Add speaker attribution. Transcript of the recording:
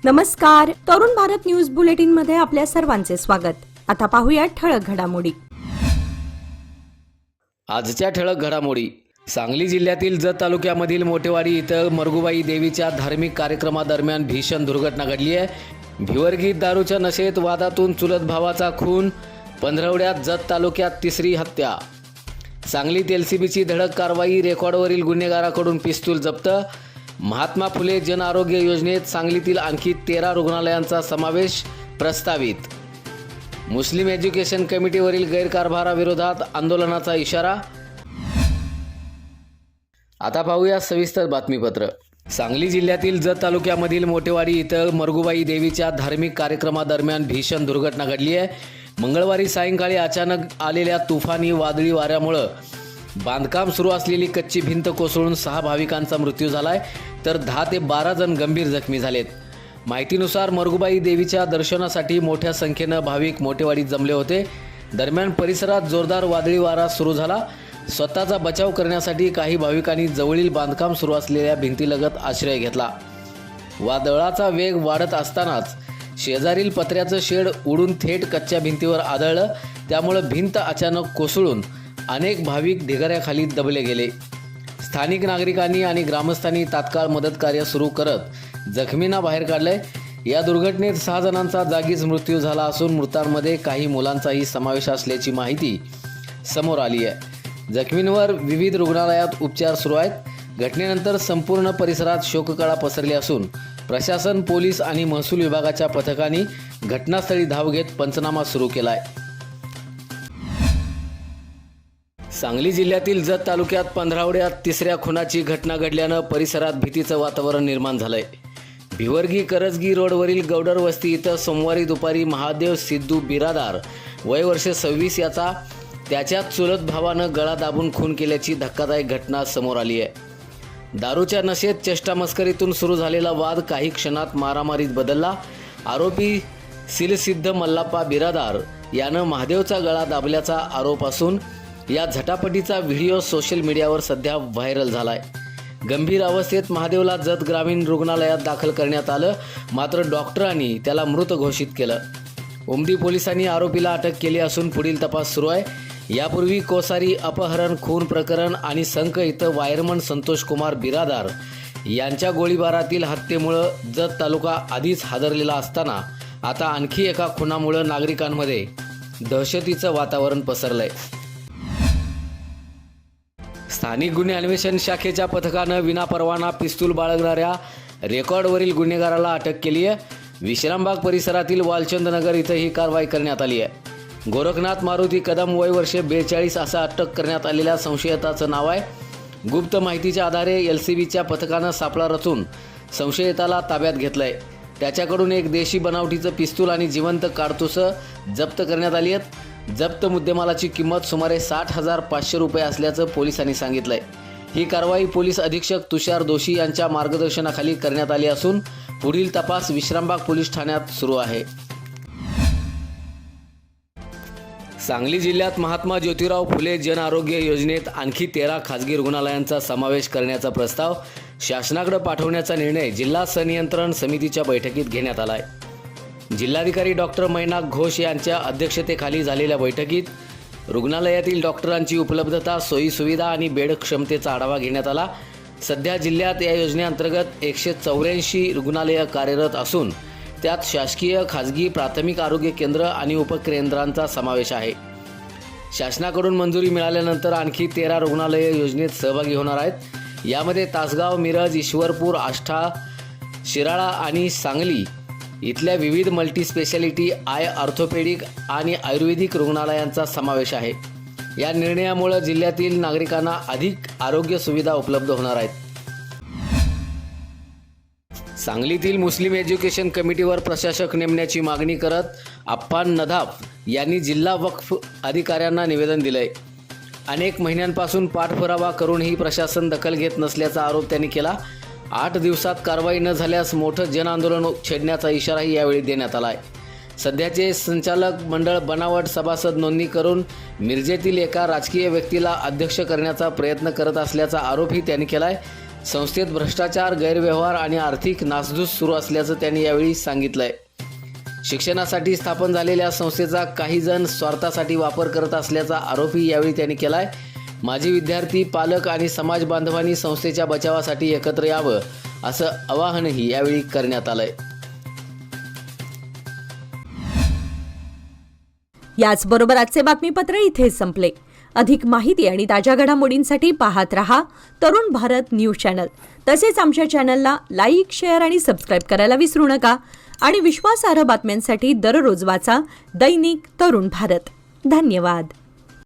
Speaker 1: नमस्कार, Tarun Bharat news bulletin मध्ये आपल्या सर्वांचे स्वागत. आता पाहूया ठळक घडामोडी.
Speaker 2: आजच्या ठळक घडामोडी. सांगली जिल्ह्यातील जत तालुक्यामधील मोठेवाडी इथं मरगुबाई देवीच्या धार्मिक कार्यक्रमादरम्यान भीषण दुर्घटना घडली आहे. भिवर्गीत दारूच्या नशेत वादातून चुलत भावाचा खून. पंधरवड्यात जत तालुक्यात तिसरी हत्या. सांगलीत एलसीबीची धडक कारवाई. रेकॉर्डवरील गुन्हेगाराकडून पिस्तूल जप्त. महात्मा फुले जन आरोग्य योजनेत सांगलीतील आणखी 13 रुग्णालयांचा समावेश प्रस्तावित. मुस्लिम एज्युकेशन कमिटीवरील गैरकारभाराविरोधात आंदोलनाचा इशारा. आता पाहूया सविस्तर बातमीपत्र. सांगली जिल्ह्यातील जत तालुक्यामधील मोठेवाडी इथं मरगुबाई देवीच्या धार्मिक कार्यक्रमादरम्यान भीषण दुर्घटना घडली आहे. मंगळवारी सायंकाळी अचानक आलेल्या तुफानी वादळी वाऱ्यामुळं बांधकाम सुरू असलेली कच्ची भिंत कोसळून 6 भाविकांचा मृत्यू झालाय, तर 10 ते 12 जण गंभीर जखमी झालेत. माहितीनुसार मरगुबाई देवीच्या दर्शनासाठी मोठ्या संख्येनं भाविक मोठेवाडीत जमले होते. दरम्यान परिसरात जोरदार वादळी वारा सुरू झाला. स्वतःचा बचाव करण्यासाठी काही भाविकांनी जवळील बांधकाम सुरू असलेल्या भिंतीलगत आश्रय घेतला. वादळाचा वेग वाढत असतानाच शेजारील पत्र्याचं शेड उडून थेट कच्च्या भिंतीवर आदळलं. त्यामुळं भिंत अचानक कोसळून अनेक भाविक ढिगाऱ्याखाली दबले गेले. स्थानिक नागरिकांनी आणि ग्रामस्थांनी तात्काळ मदत कार्य सुरू करत जखमींना बाहेर काढले. या दुर्घटनेत 6 जणांचा जागीच मृत्यू झाला असून मृतांमध्ये काही मुलांचाही समावेश असल्याची माहिती समोर आली आहे. जखमींवर विविध रुग्णालयात उपचार सुरू आहेत. घटनेनंतर संपूर्ण परिसरात शोककळा पसरली असून प्रशासन, पोलीस आणि महसूल विभागाच्या पथकांनी घटनास्थळी धाव घेत पंचनामा सुरू केला आहे. सांगली जिल्ह्यातील जत तालुक्यात पंधरवड्यात तिसऱ्या खुनाची घटना घडल्यानं परिसरात भीतीचं वातावरण निर्माण झालंय. भिवर्गी करजगी रोडवरील गौडर वस्ती इथं सोमवारी दुपारी महादेव सिद्धू बिरादार वय वर्ष 26 याचा त्याच्या चुलत भावानं गळा दाबून खून केल्याची धक्कादायक घटना समोर आली आहे. दारूच्या नशेत चेष्टामस्करीतून सुरू झालेला वाद काही क्षणात मारामारीत बदलला. आरोपी सिलसिद्ध मल्लाप्पा बिरादार यानं महादेवचा गळा दाबल्याचा आरोप असून या झटापटीचा व्हिडिओ सोशल मीडियावर सध्या व्हायरल झालाय. गंभीर अवस्थेत महादेवला जत ग्रामीण रुग्णालयात दाखल करण्यात आलं, मात्र डॉक्टरांनी त्याला मृत घोषित केलं. उमदी पोलिसांनी आरोपीला अटक केली असून पुढील तपास सुरू आहे. यापूर्वी कोसारी अपहरण खून प्रकरण आणि संक इथं वायरमन संतोष कुमार बिरादार यांच्या गोळीबारातील हत्येमुळं जत तालुका आधीच हादरलेला असताना आता आणखी एका खुनामुळं नागरिकांमध्ये दहशतीचं वातावरण पसरलंय. स्थानिक गुन्हे अन्वेषण शाखेच्या पथकानं विनापरवाना पिस्तूल बाळगणाऱ्या रेकॉर्डवरील गुन्हेगाराला अटक केली आहे. विश्रामबाग परिसरातील वालचंद नगर इथं ही कारवाई करण्यात आली आहे. गोरखनाथ मारुती कदम वय वर्ष 42 असं अटक करण्यात आलेल्या संशयिताचं नाव आहे. गुप्त माहितीच्या आधारे एलसीबीच्या पथकानं सापळा रचून संशयिताला ताब्यात घेतलंय. त्याच्याकडून एक देशी बनावटीचं पिस्तूल आणि जिवंत काडतुसं जप्त करण्यात आली आहेत. जप्त मुद्देमालाची किंमत सुमारे 60,500 रुपये असल्याचं पोलिसांनी सांगितलंय. ही कारवाई पोलीस अधीक्षक तुषार दोशी यांच्या मार्गदर्शनाखाली करण्यात आली असून पुढील तपास विश्रामबाग पोलीस ठाण्यात सुरू आहे. सांगली जिल्ह्यात महात्मा ज्योतिराव फुले जन आरोग्य योजनेत आणखी 13 खाजगी रुग्णालयांचा समावेश करण्याचा प्रस्ताव शासनाकडे पाठवण्याचा निर्णय जिल्हा संनियंत्रण समितीच्या बैठकीत घेण्यात आला आहे. जिल्हाधिकारी डॉक्टर मैनाक घोष यांच्या अध्यक्षतेखाली झालेल्या बैठकीत रुग्णालयातील डॉक्टरांची उपलब्धता, सोयीसुविधा आणि बेड क्षमतेचा आढावा घेण्यात आला. सध्या जिल्ह्यात या योजनेअंतर्गत 184 रुग्णालयं कार्यरत असून त्यात शासकीय, खाजगी, प्राथमिक आरोग्य केंद्र आणि उपकेंद्रांचा समावेश आहे. शासनाकडून मंजुरी मिळाल्यानंतर आणखी 13 रुग्णालये योजनेत सहभागी होणार आहेत. यामध्ये तासगाव, मिरज, ईश्वरपूर, आष्टा, शिराळा आणि सांगली इथल्या विविध मल्टीस्पेशालिटी, ऑर्थोपेडिक आणि आयुर्वेदिक रुग्णालयांचा समावेश आहे. या निर्णयामुळे जिल्ह्यातील नागरिकांना अधिक आरोग्य सुविधा उपलब्ध होणार आहेत. सांगलीतील मुस्लिम एज्युकेशन कमिटीवर प्रशासक नेमण्याची मागणी करत अप्पान नदाफ यांनी जिल्हा वक्फ अधिकाऱ्यांना निवेदन दिलंय. अनेक महिन्यांपासून पाठपुरावा करूनही प्रशासन दखल घेत नसल्याचा आरोप त्यांनी केला. 8 दिवसात कारवाई न झाल्यास मोठं जनआंदोलन छेडण्याचा इशाराही यावेळी देण्यात आला आहे. सध्याचे संचालक मंडळ बनावट सभासद नोंदणी करून मिरजेतील एका राजकीय व्यक्तीला अध्यक्ष करण्याचा प्रयत्न करत असल्याचा आरोपही त्यांनी केला आहे. संस्थेत भ्रष्टाचार, गैरव्यवहार आणि आर्थिक नासधूस सुरू असल्याचं त्यांनी यावेळी सांगितलंय. शिक्षणासाठी स्थापन झालेल्या संस्थेचा काही जण स्वार्थासाठी वापर करत असल्याचा आरोपही यावेळी त्यांनी केलाय. माजी विद्यार्थी, पालक आणि समाज बांधवांनी संस्थेच्या बचावासाठी एकत्र यावं असं आवाहनही यावेळी करण्यात आलंय.
Speaker 1: याचबरोबर आजचे बातमीपत्र इथे संपले. अधिक माहिती आणि ताज्या घडामोडींसाठी पाहत रहा तरुण भारत न्यूज चॅनल. तसेच आमच्या चॅनलला लाईक, शेअर आणि सबस्क्राईब करायला विसरू नका. आणि विश्वासार्ह बातम्यांसाठी दररोज वाचा दैनिक तरुण भारत. धन्यवाद.